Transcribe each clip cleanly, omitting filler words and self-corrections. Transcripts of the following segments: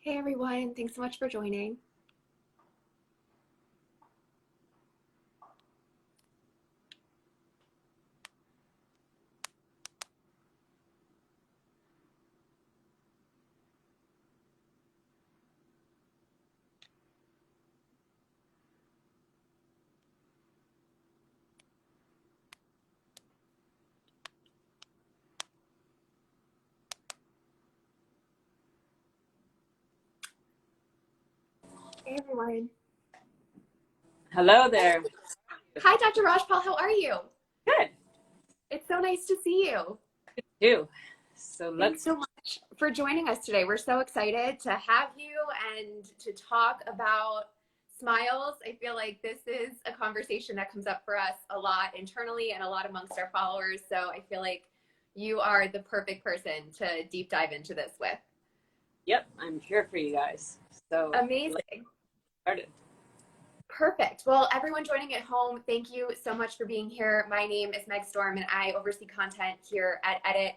Hey everyone, thanks so much for joining. Hey everyone. Hello there. Hi Dr. Rajpal, how are you? Good. It's so nice to see you. Good too. So Thanks let's. so much for joining us today. We're so excited to have you and to talk about smiles. I feel like this is a conversation that comes up for us a lot internally and a lot amongst our followers. So I feel like you are the perfect person to deep dive into this with. Yep, I'm here for you guys. So Amazing. let's get started. Perfect. Well, everyone joining at home, thank you so much for being here. My name is Meg Storm, and I oversee content here at EDIT.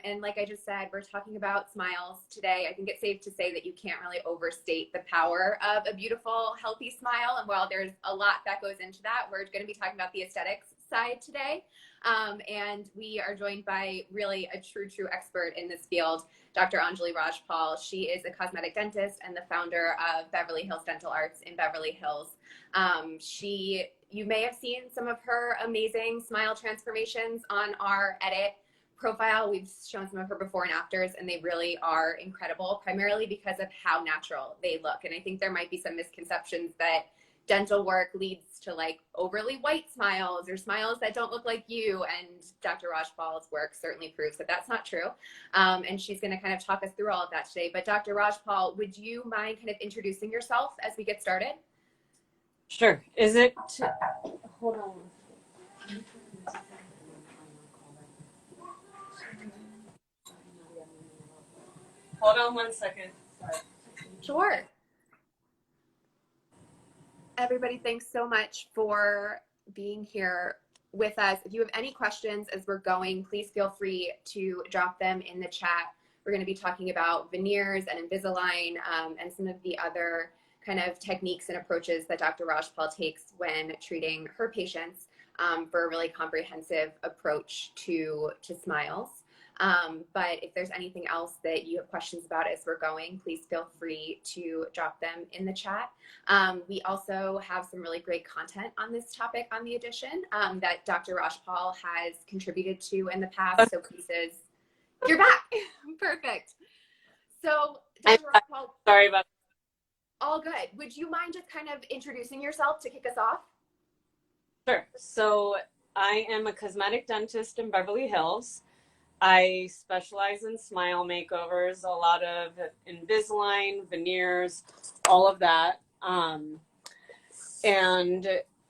And like I just said, we're talking about smiles today. I think it's safe to say that you can't really overstate the power of a beautiful, healthy smile. And while there's a lot that goes into that, we're going to be talking about the aesthetics side today. And we are joined by really a true expert in this field, Dr. Anjali Rajpal. She is a cosmetic dentist and the founder of Beverly Hills Dental Arts in Beverly Hills. You may have seen some of her amazing smile transformations on our EDIT profile. We've shown some of her before and afters, and they really are incredible, primarily because of how natural they look. And I think there might be some misconceptions that dental work leads to like overly white smiles or smiles that don't look like you. And Dr. Rajpal's work certainly proves that that's not true. And she's going to kind of talk us through all of that today. But Dr. Rajpal, would you mind kind of introducing yourself as we get started? Sure. Is it? Hold on. Hold on 1 second. Sorry. Sure. Everybody, thanks so much for being here with us. If you have any questions as we're going, please feel free to drop them in the chat. We're going to be talking about veneers and Invisalign and some of the other kind of techniques and approaches that Dr. Rajpal takes when treating her patients for a really comprehensive approach to smiles. But if there's anything else that you have questions about as we're going, please feel free to drop them in the chat. We also have some really great content on this topic on the edition that Dr. Rajpal has contributed to in the past. So pieces, you're back. Perfect. So Dr. Rajpal, Sorry about all good. Would you mind just kind of introducing yourself to kick us off? Sure. So I am a cosmetic dentist in Beverly Hills. I specialize in smile makeovers, a lot of Invisalign, veneers, all of that. And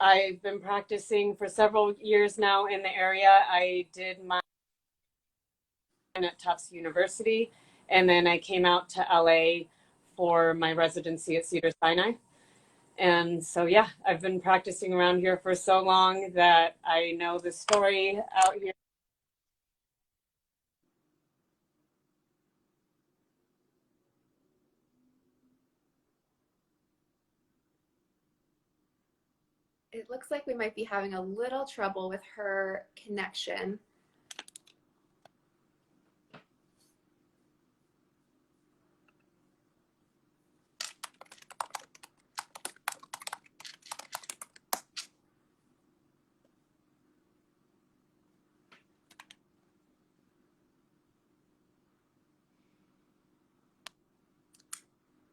I've been practicing for several years now in the area. I did my at Tufts University, and then I came out to LA for my residency at Cedars-Sinai. And so, yeah, I've been practicing around here for so long that I know the story out here. It looks like we might be having a little trouble with her connection.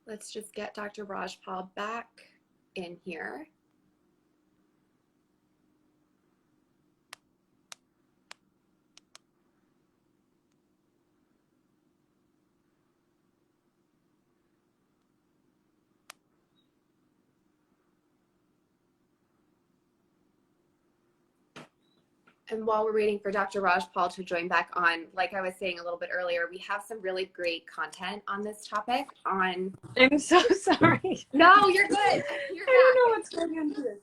Let's just get Dr. Rajpal back in here. And while we're waiting for Dr. Rajpal to join back on, like I was saying a little bit earlier, we have some really great content on this topic on... I'm so sorry. No, you're good. You're back. I don't know what's going on here.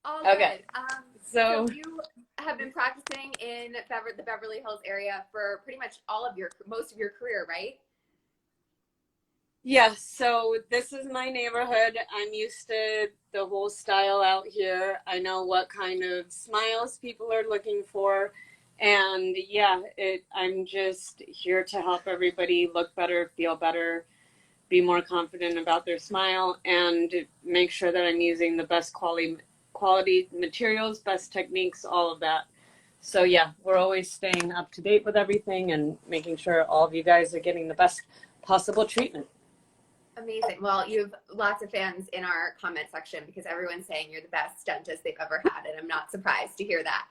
All Okay. good. So you have been practicing in the Beverly Hills area for pretty much most of your career, right? Yeah, so this is my neighborhood. I'm used to the whole style out here. I know what kind of smiles people are looking for. And yeah, I'm just here to help everybody look better, feel better, be more confident about their smile, and make sure that I'm using the best quality materials, best techniques, all of that. So yeah, we're always staying up to date with everything and making sure all of you guys are getting the best possible treatment. Amazing. Well, you have lots of fans in our comment section because everyone's saying you're the best dentist they've ever had, and I'm not surprised to hear that.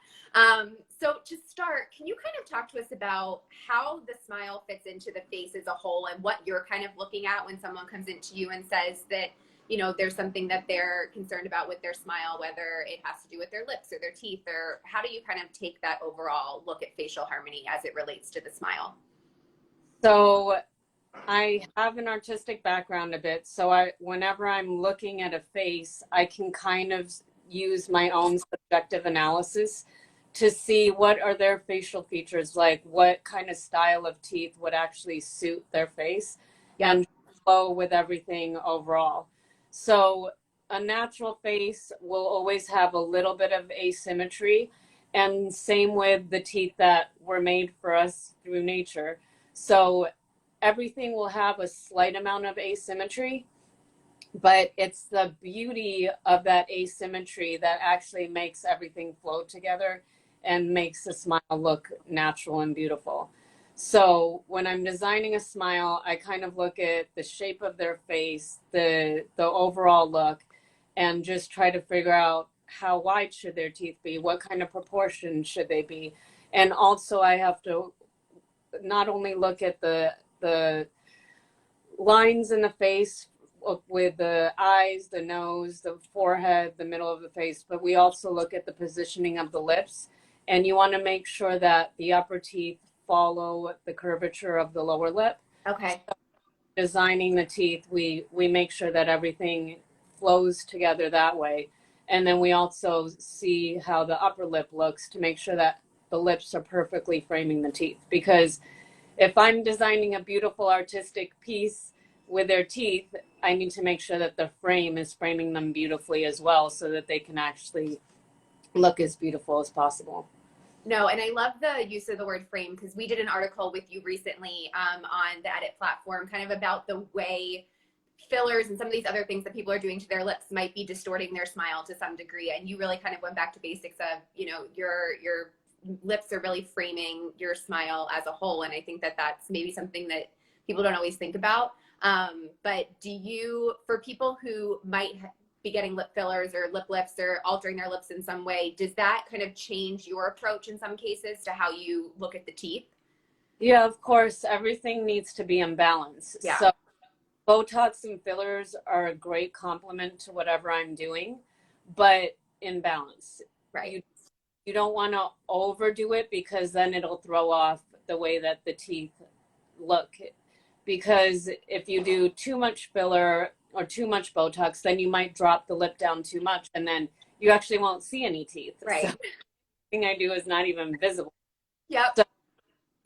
So to start, can you kind of talk to us about how the smile fits into the face as a whole and what you're kind of looking at when someone comes into you and says that, you know, there's something that they're concerned about with their smile, whether it has to do with their lips or their teeth, or how do you kind of take that overall look at facial harmony as it relates to the smile? So I have an artistic background a bit, so whenever I'm looking at a face, I can kind of use my own subjective analysis to see what are their facial features like, what kind of style of teeth would actually suit their face, Yep. and flow with everything overall. So a natural face will always have a little bit of asymmetry, and same with the teeth that were made for us through nature. So everything will have a slight amount of asymmetry, but it's the beauty of that asymmetry that actually makes everything flow together and makes the smile look natural and beautiful. So when I'm designing a smile, I kind of look at the shape of their face, the overall look, and just try to figure out how wide should their teeth be, what kind of proportion should they be. And also I have to not only look at the lines in the face with the eyes, the nose, the forehead, the middle of the face, but we also look at the positioning of the lips. And you want to make sure that the upper teeth follow the curvature of the lower lip. Okay. So designing the teeth, we make sure that everything flows together that way. And then we also see how the upper lip looks to make sure that the lips are perfectly framing the teeth. Because if I'm designing a beautiful artistic piece with their teeth, I need to make sure that the frame is framing them beautifully as well so that they can actually look as beautiful as possible. No, and I love the use of the word frame because we did an article with you recently on the EDIT platform kind of about the way fillers and some of these other things that people are doing to their lips might be distorting their smile to some degree. And you really kind of went back to basics of, you know, your lips are really framing your smile as a whole. And I think that that's maybe something that people don't always think about. But do you, for people who might be getting lip fillers or lip lifts or altering their lips in some way, does that kind of change your approach in some cases to how you look at the teeth? Yeah, of course, everything needs to be in balance. Yeah. So Botox and fillers are a great complement to whatever I'm doing, but in balance. Right. You don't want to overdo it because then it'll throw off the way that the teeth look. Because if you do too much filler or too much Botox, then you might drop the lip down too much and then you actually won't see any teeth. Right. So the thing I do is not even visible. Yep. So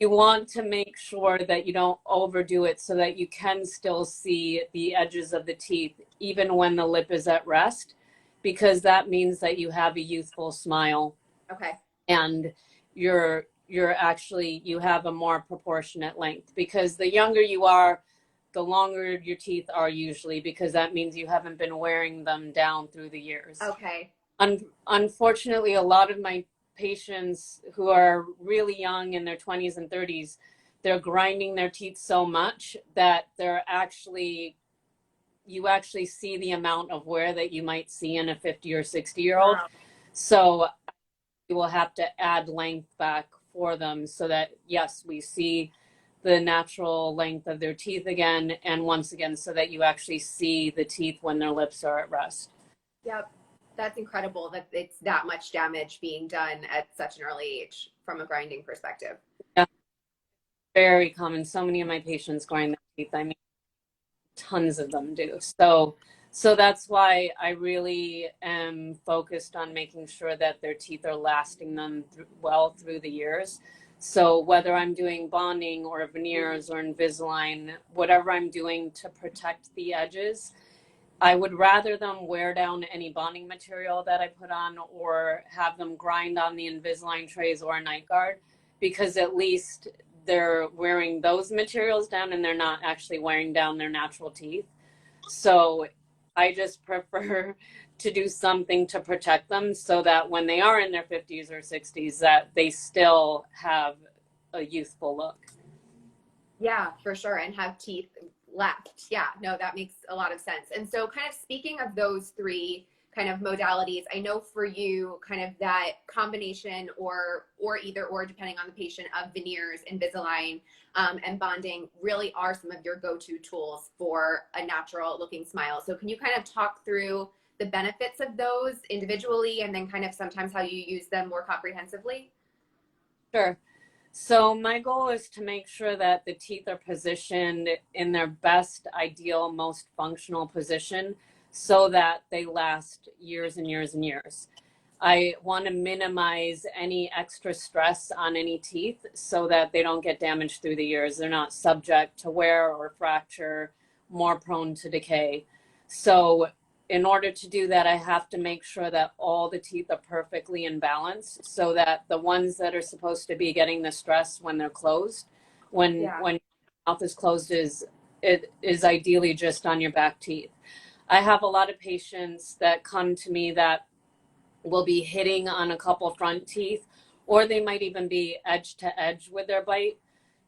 you want to make sure that you don't overdo it so that you can still see the edges of the teeth even when the lip is at rest, because that means that you have a youthful smile. Okay. And you're actually, you have a more proportionate length, because the younger you are, the longer your teeth are usually, because that means you haven't been wearing them down through the years. Okay. Unfortunately, a lot of my patients who are really young in their 20s and 30s, they're grinding their teeth so much that you actually see the amount of wear that you might see in a 50 or 60-year-old. Wow. So you will have to add length back for them so that, yes, we see the natural length of their teeth again, and once again, so that you actually see the teeth when their lips are at rest. Yep. That's incredible that it's that much damage being done at such an early age from a grinding perspective. Yeah, very common. So many of my patients grind their teeth. I mean, tons of them do. So that's why I really am focused on making sure that their teeth are lasting them well through the years. So whether I'm doing bonding or veneers or Invisalign, whatever I'm doing to protect the edges, I would rather them wear down any bonding material that I put on or have them grind on the Invisalign trays or a night guard, because at least they're wearing those materials down and they're not actually wearing down their natural teeth. So I just prefer to do something to protect them so that when they are in their 50s or 60s, that they still have a youthful look. Yeah, for sure. And have teeth left. Yeah, no, that makes a lot of sense. And so kind of speaking of those three kind of modalities, I know for you kind of that combination or either or depending on the patient of veneers, Invisalign, and bonding really are some of your go-to tools for a natural looking smile. So can you kind of talk through the benefits of those individually and then kind of sometimes how you use them more comprehensively? Sure. So my goal is to make sure that the teeth are positioned in their best, ideal, most functional position so that they last years and years and years. I want to minimize any extra stress on any teeth so that they don't get damaged through the years. They're not subject to wear or fracture, more prone to decay. So in order to do that, I have to make sure that all the teeth are perfectly in balance so that the ones that are supposed to be getting the stress when they're closed, when your mouth is closed, it is ideally just on your back teeth. I have a lot of patients that come to me that will be hitting on a couple front teeth, or they might even be edge to edge with their bite.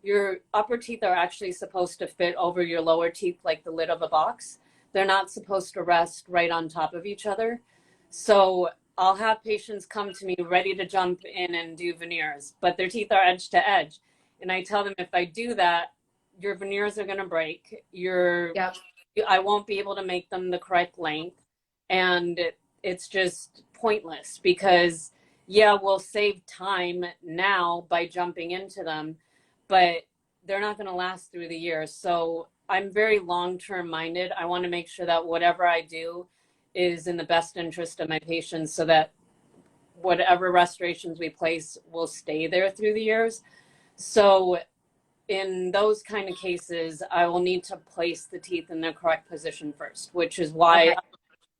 Your upper teeth are actually supposed to fit over your lower teeth like the lid of a box. They're not supposed to rest right on top of each other. So I'll have patients come to me ready to jump in and do veneers, but their teeth are edge to edge. And I tell them, if I do that, your veneers are going to break. Yep. I won't be able to make them the correct length. And it's just pointless because, yeah, we'll save time now by jumping into them, but they're not going to last through the years. So I'm very long-term minded. I want to make sure that whatever I do is in the best interest of my patients so that whatever restorations we place will stay there through the years. So in those kind of cases, I will need to place the teeth in their correct position first, which is why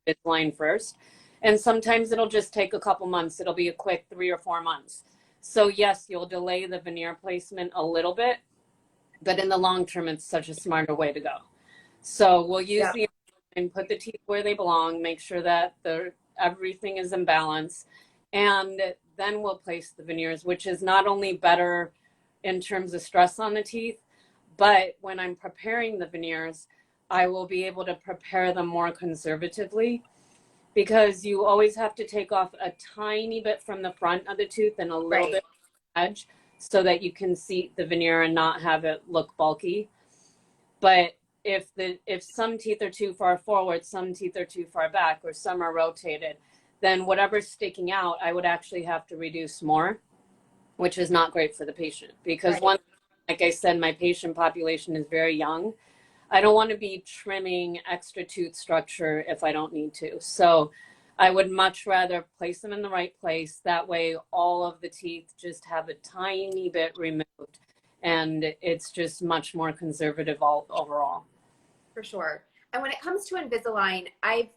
it's line first. And sometimes it'll just take a couple months. It'll be a quick 3 or 4 months. So yes, you'll delay the veneer placement a little bit, but in the long term, it's such a smarter way to go. So we'll use the and put the teeth where they belong, make sure that everything is in balance, and then we'll place the veneers, which is not only better in terms of stress on the teeth, but when I'm preparing the veneers, I will be able to prepare them more conservatively because you always have to take off a tiny bit from the front of the tooth and a little bit on the edge so that you can seat the veneer and not have it look bulky. But if some teeth are too far forward, some teeth are too far back, or some are rotated, then whatever's sticking out, I would actually have to reduce more, which is not great for the patient because one, like I said, my patient population is very young. I don't want to be trimming extra tooth structure if I don't need to. So I would much rather place them in the right place. That way all of the teeth just have a tiny bit removed and it's just much more conservative overall. For sure. And when it comes to Invisalign, I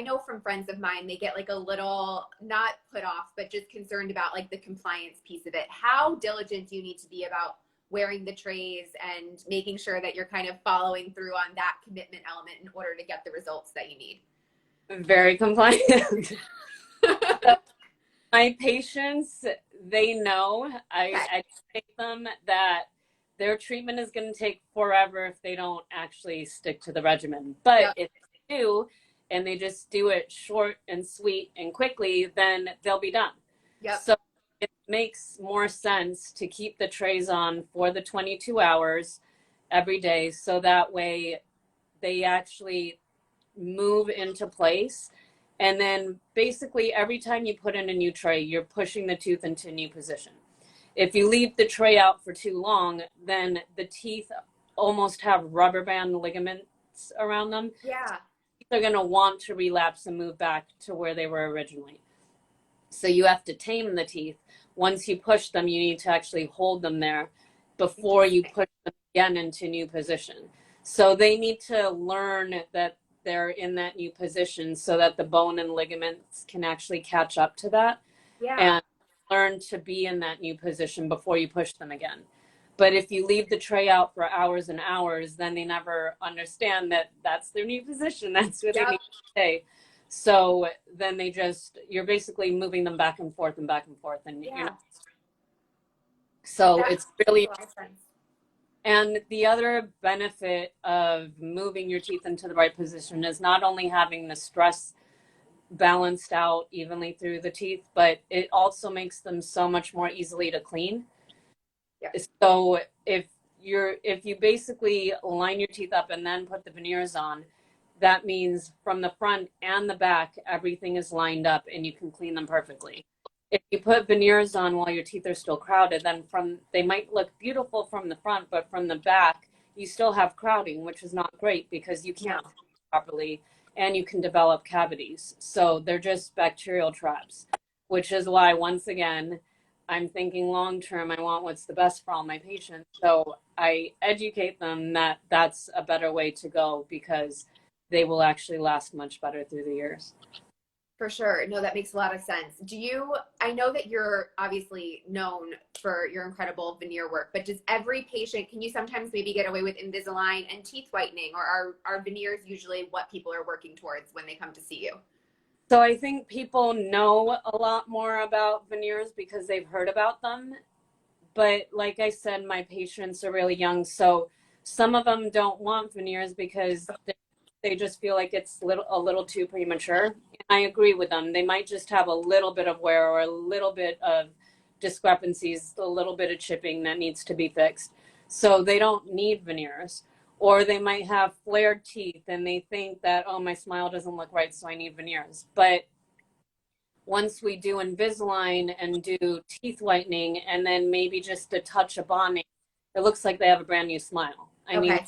know from friends of mine, they get like a little, not put off, but just concerned about like the compliance piece of it. How diligent do you need to be about wearing the trays and making sure that you're kind of following through on that commitment element in order to get the results that you need? Very compliant. My patients, they know. I take them that their treatment is going to take forever if they don't actually stick to the regimen. But if they do, and they just do it short and sweet and quickly, then they'll be done. So it makes more sense to keep the trays on for the 22 hours every day. So that way they actually move into place. And then basically every time you put in a new tray, you're pushing the tooth into a new position. If you leave the tray out for too long, then the teeth almost have rubber band ligaments around them. Yeah. They're going to want to relapse and move back to where they were originally. So you have to tame the teeth. Once you push them, you need to actually hold them there before you push them again into new position. So they need to learn that they're in that new position so that the bone and ligaments can actually catch up to that Yeah. and learn to be in that new position before you push them again. But if you leave the tray out for hours and hours, then they never understand that that's their new position. That's where they need to stay. So then you're basically moving them back and forth and back and forth. And Yeah. you're not. So That it's really, makes a lot of sense. and the other benefit of moving your teeth into the right position is not only having the stress balanced out evenly through the teeth, but it also makes them so much more easily to clean. Yeah. So if you basically line your teeth up and then put the veneers on, that means from the front and the back, everything is lined up and you can clean them perfectly. If you put veneers on while your teeth are still crowded, then they might look beautiful from the front, but from the back, you still have crowding, which is not great because you can't properly and you can develop cavities. So they're just bacterial traps, which is why, once again, I'm thinking long term, I want what's the best for all my patients. So I educate them that that's a better way to go because they will actually last much better through the years. For sure. No, that makes a lot of sense. I know that you're obviously known for your incredible veneer work, but does every patient, can you sometimes maybe get away with Invisalign and teeth whitening, or are veneers usually what people are working towards when they come to see you? So I think people know a lot more about veneers because they've heard about them. But like I said, my patients are really young. So some of them don't want veneers because they just feel like it's a little too premature. And I agree with them. They might just have a little bit of wear or a little bit of discrepancies, a little bit of chipping that needs to be fixed. So they don't need veneers. Or they might have flared teeth and they think that, oh, my smile doesn't look right, so I need veneers. But once we do Invisalign and do teeth whitening and then maybe just a touch of bonding, it looks like they have a brand new smile. I mean,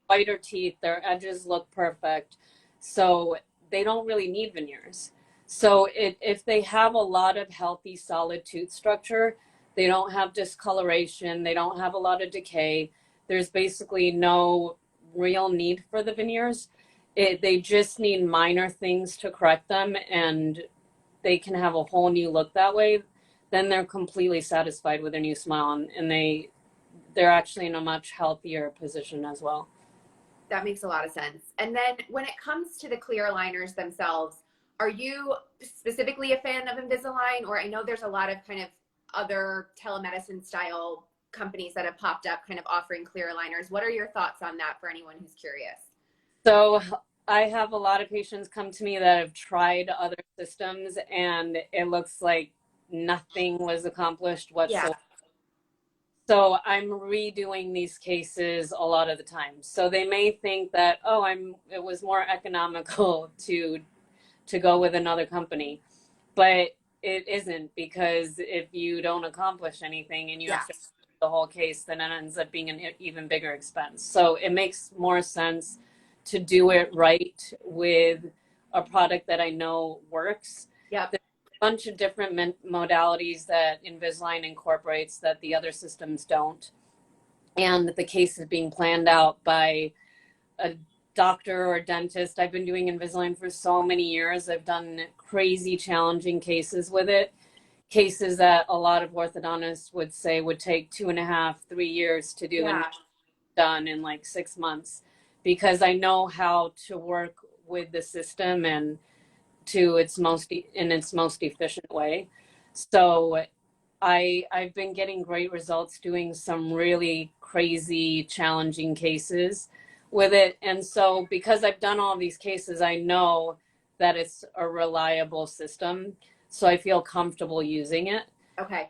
whiter teeth, their edges look perfect. So they don't really need veneers. So if they have a lot of healthy, solid tooth structure, they don't have discoloration, they don't have a lot of decay, there's basically no real need for the veneers. They just need minor things to correct them, and they can have a whole new look that way. Then they're completely satisfied with their new smile, and they're actually in a much healthier position as well. That makes a lot of sense. And then when it comes to the clear aligners themselves, are you specifically a fan of Invisalign? Or I know there's a lot of kind of other telemedicine style companies that have popped up kind of offering clear aligners. What are your thoughts on that for anyone who's curious? So I have a lot of patients come to me that have tried other systems and it looks like nothing was accomplished whatsoever. Yeah. So I'm redoing these cases a lot of the time. So they may think that, oh, it was more economical to go with another company. But it isn't, because if you don't accomplish anything and you have to do the whole case, then it ends up being an even bigger expense. So it makes more sense to do it right with a product that I know works. Yep. There's a bunch of different modalities that Invisalign incorporates that the other systems don't. And the case is being planned out by a doctor or dentist. I've been doing Invisalign for so many years. I've done crazy challenging cases with it. Cases that a lot of orthodontists would say would take 2.5, 3 years to do, and done in like 6 months, because I know how to work with the system and in its most efficient way. So I've been getting great results doing some really crazy, challenging cases with it. And so because I've done all these cases, I know that it's a reliable system. So I feel comfortable using it. Okay.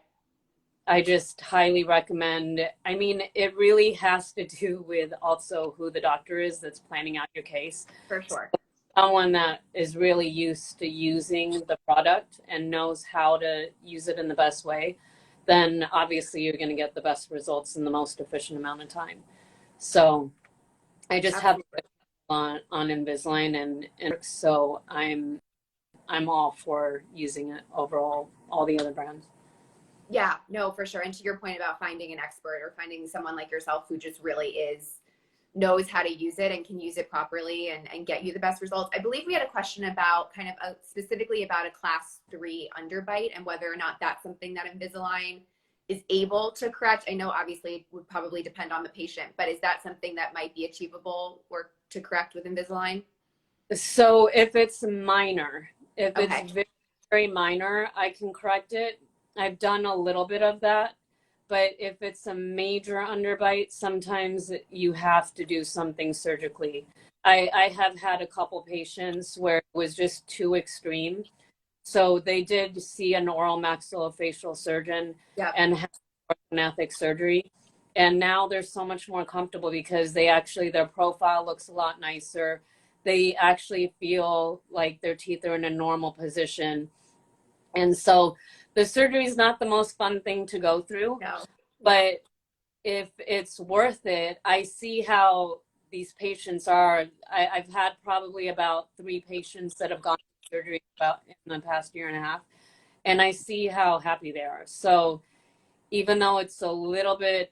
I just highly recommend. I mean, it really has to do with also who the doctor is that's planning out your case. For sure. Someone that is really used to using the product and knows how to use it in the best way, then obviously you're going to get the best results in the most efficient amount of time. So I just have on Invisalign, and so I'm I'm all for using it over all the other brands. Yeah, no, for sure. And to your point about finding an expert or finding someone like yourself who just really knows how to use it and can use it properly and get you the best results. I believe we had a question about kind of specifically about a class 3 underbite and whether or not that's something that Invisalign is able to correct. I know obviously it would probably depend on the patient, but is that something that might be achievable or to correct with Invisalign? So if it's minor, if Okay. it's very, very minor, I can correct it. I've done a little bit of that. But if it's a major underbite, sometimes you have to do something surgically. I have had a couple patients where it was just too extreme. So they did see an oral maxillofacial surgeon Yep. and had orthodontic surgery. And now they're so much more comfortable because their profile looks a lot nicer. They actually feel like their teeth are in a normal position. And so the surgery is not the most fun thing to go through, No. but if it's worth it, I see how these patients are. I've had probably about 3 patients that have gone through surgery about in the past year and a half, and I see how happy they are. So even though it's a little bit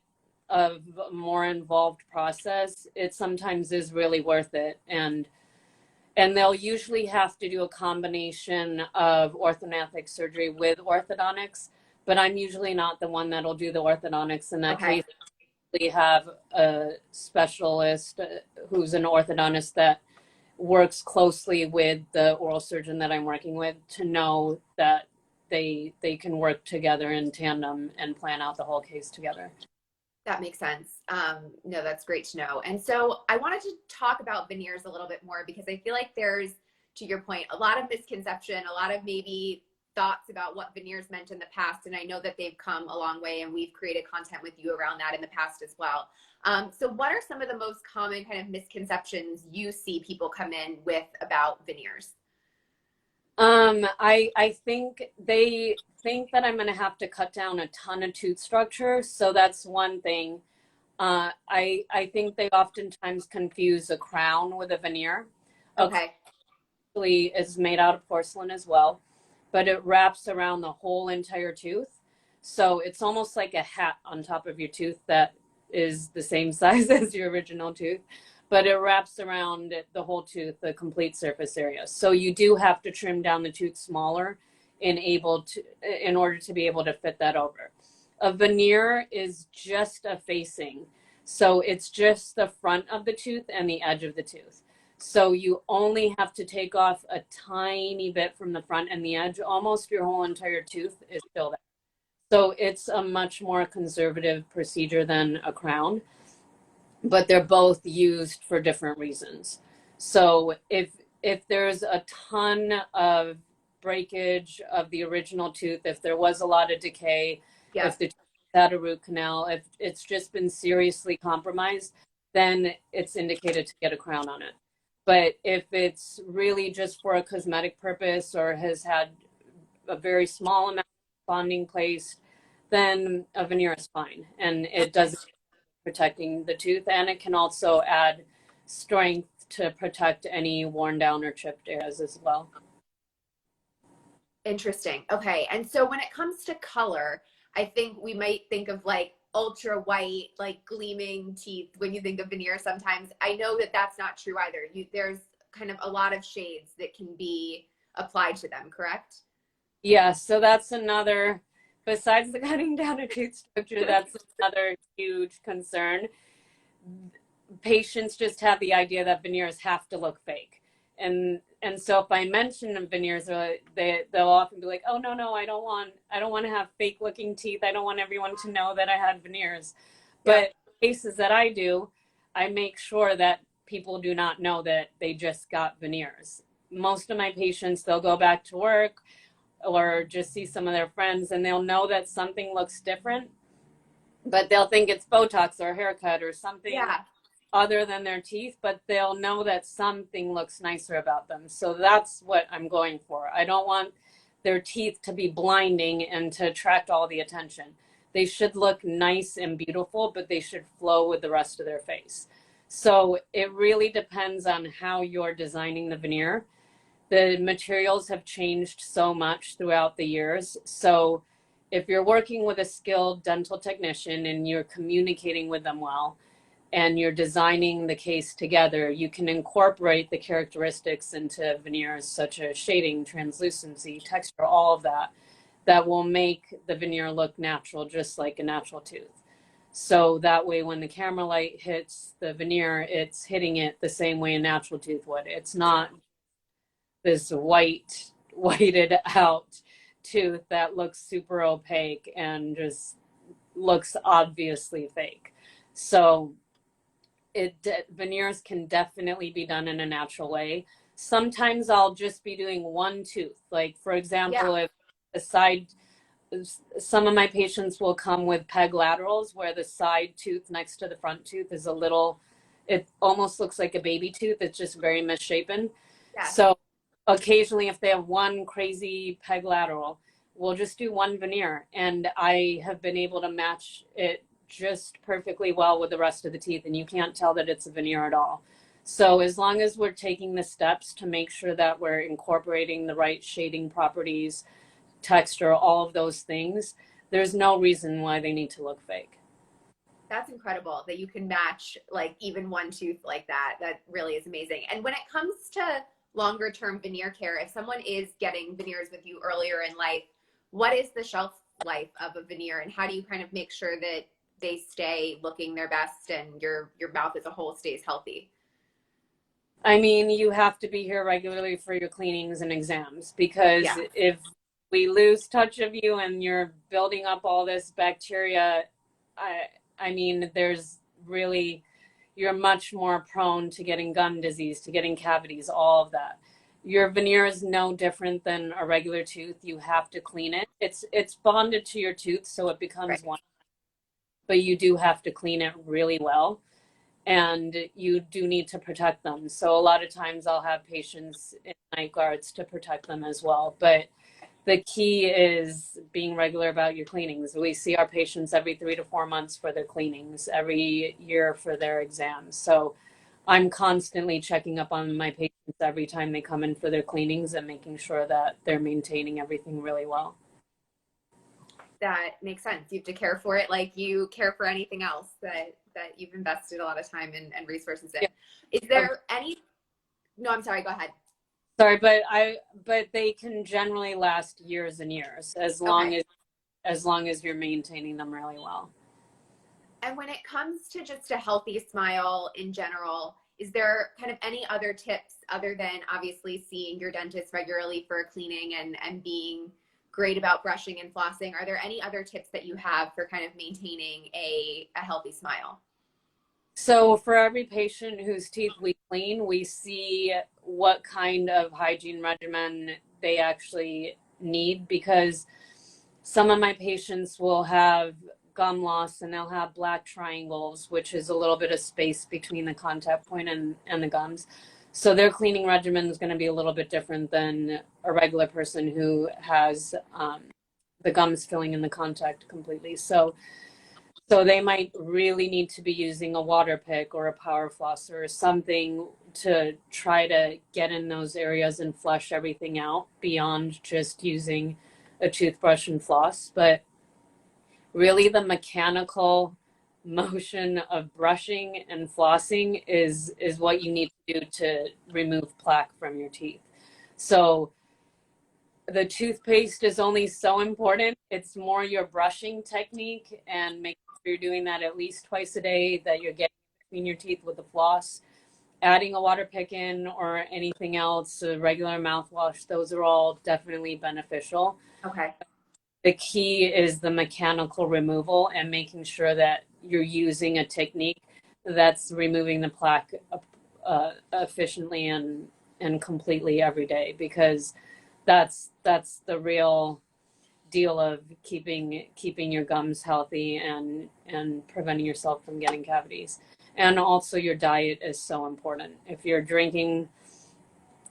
of a more involved process, it sometimes is really worth it. And they'll usually have to do a combination of orthodontic surgery with orthodontics, but I'm usually not the one that'll do the orthodontics in that Okay. case. We have a specialist who's an orthodontist that works closely with the oral surgeon that I'm working with to know that they can work together in tandem and plan out the whole case together. That makes sense. No, that's great to know. And so I wanted to talk about veneers a little bit more because I feel like there's, to your point, a lot of misconception, a lot of maybe thoughts about what veneers meant in the past. And I know that they've come a long way and we've created content with you around that in the past as well. So what are some of the most common kind of misconceptions you see people come in with about veneers? I think they think that I'm going to have to cut down a ton of tooth structure. So that's one thing. I think they oftentimes confuse a crown with a veneer. A crown Okay. actually is made out of porcelain as well, but it wraps around the whole entire tooth. So it's almost like a hat on top of your tooth that is the same size as your original tooth, but it wraps around the whole tooth, the complete surface area. So you do have to trim down the tooth smaller in order to be able to fit that over. A veneer is just a facing. So it's just the front of the tooth and the edge of the tooth. So you only have to take off a tiny bit from the front and the edge. Almost your whole entire tooth is still there. So it's a much more conservative procedure than a crown, but they're both used for different reasons. So if there's a ton of breakage of the original tooth, if there was a lot of decay, Yeah. if the tooth had a root canal, if it's just been seriously compromised, then it's indicated to get a crown on it. But if it's really just for a cosmetic purpose or has had a very small amount of bonding placed, then a veneer is fine. And it doesn't protecting the tooth, and it can also add strength to protect any worn down or chipped areas as well. Interesting. Okay. And so when it comes to color, I think we might think of like ultra white, like gleaming teeth when you think of veneer sometimes. I know that that's not true either. There's kind of a lot of shades that can be applied to them, correct? Yeah, so that's another, besides the cutting down of tooth structure, that's another huge concern. Patients just have the idea that veneers have to look fake. And so if I mention veneers, they'll often be like, oh no, I don't want to have fake looking teeth. I don't want everyone to know that I had veneers. But cases that I do, I make sure that people do not know that they just got veneers. Most of my patients, they'll go back to work or just see some of their friends and they'll know that something looks different, but they'll think it's Botox or haircut or something other than their teeth, but they'll know that something looks nicer about them. So that's what I'm going for. I don't want their teeth to be blinding and to attract all the attention. They should look nice and beautiful, but they should flow with the rest of their face. So it really depends on how you're designing the veneer. The materials have changed so much throughout the years. So if you're working with a skilled dental technician and you're communicating with them well and you're designing the case together, you can incorporate the characteristics into veneers such as shading, translucency, texture, all of that, that will make the veneer look natural, just like a natural tooth. So that way, when the camera light hits the veneer, it's hitting it the same way a natural tooth would. It's not this whited out tooth that looks super opaque and just looks obviously fake. So veneers can definitely be done in a natural way. Sometimes I'll just be doing one tooth. Like for example, Yeah. if the side, some of my patients will come with peg laterals where the side tooth next to the front tooth is a little, it almost looks like a baby tooth. It's just very misshapen. Yes. So occasionally if they have one crazy peg lateral, we'll just do one veneer. And I have been able to match it just perfectly well with the rest of the teeth. And you can't tell that it's a veneer at all. So as long as we're taking the steps to make sure that we're incorporating the right shading properties, texture, all of those things, there's no reason why they need to look fake. That's incredible that you can match like even one tooth like that. That really is amazing. And when it comes to longer term veneer care, if someone is getting veneers with you earlier in life, what is the shelf life of a veneer and how do you kind of make sure that they stay looking their best and your mouth as a whole stays healthy? I mean, you have to be here regularly for your cleanings and exams because Yeah. if we lose touch of you and you're building up all this bacteria, I mean, there's really, you're much more prone to getting gum disease, to getting cavities, all of that. Your veneer is no different than a regular tooth. You have to clean it. It's bonded to your tooth, so it becomes Right. one, but you do have to clean it really well. And you do need to protect them. So a lot of times I'll have patients in night guards to protect them as well. But the key is being regular about your cleanings. We see our patients every 3 to 4 months for their cleanings, every year for their exams. So I'm constantly checking up on my patients every time they come in for their cleanings and making sure that they're maintaining everything really well. That makes sense. You have to care for it like you care for anything else that you've invested a lot of time and resources in. Yeah. Is there any, no, I'm sorry, go ahead. Sorry, but they can generally last years and years as long Okay. as you're maintaining them really well. And when it comes to just a healthy smile in general, is there kind of any other tips other than obviously seeing your dentist regularly for cleaning and being great about brushing and flossing? Are there any other tips that you have for kind of maintaining a healthy smile? So for every patient whose teeth we clean, we see what kind of hygiene regimen they actually need because some of my patients will have gum loss and they'll have black triangles, which is a little bit of space between the contact point and the gums. So their cleaning regimen is going to be a little bit different than a regular person who has the gums filling in the contact completely. So they might really need to be using a water pick or a power flosser or something to try to get in those areas and flush everything out beyond just using a toothbrush and floss. But really the mechanical motion of brushing and flossing is what you need to do to remove plaque from your teeth. So the toothpaste is only so important. It's more your brushing technique and making sure you're doing that at least twice a day, that you're getting between your teeth with the floss. Adding a water pick in or anything else, a regular mouthwash, those are all definitely beneficial. Okay. The key is the mechanical removal and making sure that you're using a technique that's removing the plaque efficiently and completely every day, because that's the real deal of keeping your gums healthy and preventing yourself from getting cavities. And also your diet is so important. If you're drinking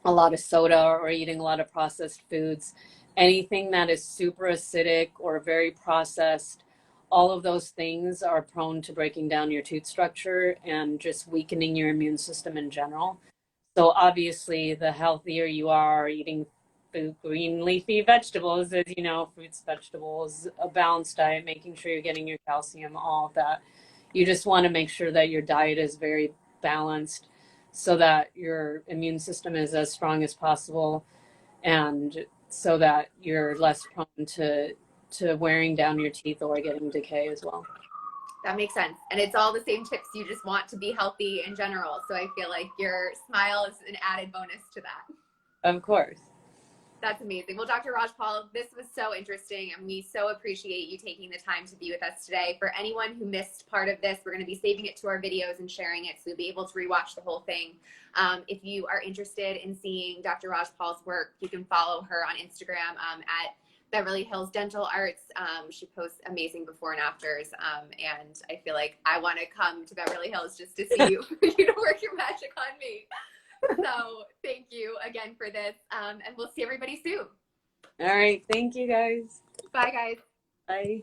a lot of soda or eating a lot of processed foods, anything that is super acidic or very processed, all of those things are prone to breaking down your tooth structure and just weakening your immune system in general. So obviously, the healthier you are eating green leafy vegetables, as you know, fruits, vegetables, a balanced diet, making sure you're getting your calcium, all of that. You just want to make sure that your diet is very balanced so that your immune system is as strong as possible, and so that you're less prone to wearing down your teeth or getting decay as well. That makes sense. And it's all the same tips. You just want to be healthy in general. So I feel like your smile is an added bonus to that. Of course. That's amazing. Well, Dr. Rajpal, this was so interesting, and we so appreciate you taking the time to be with us today. For anyone who missed part of this, we're going to be saving it to our videos and sharing it, so you'll be able to rewatch the whole thing. If you are interested in seeing Dr. Rajpal's work, you can follow her on Instagram at Beverly Hills Dental Arts. She posts amazing before and afters, and I feel like I want to come to Beverly Hills just to see you, for you to work your magic on me. So thank you again for this, and we'll see everybody soon. All right. Thank you, guys. Bye, guys. Bye.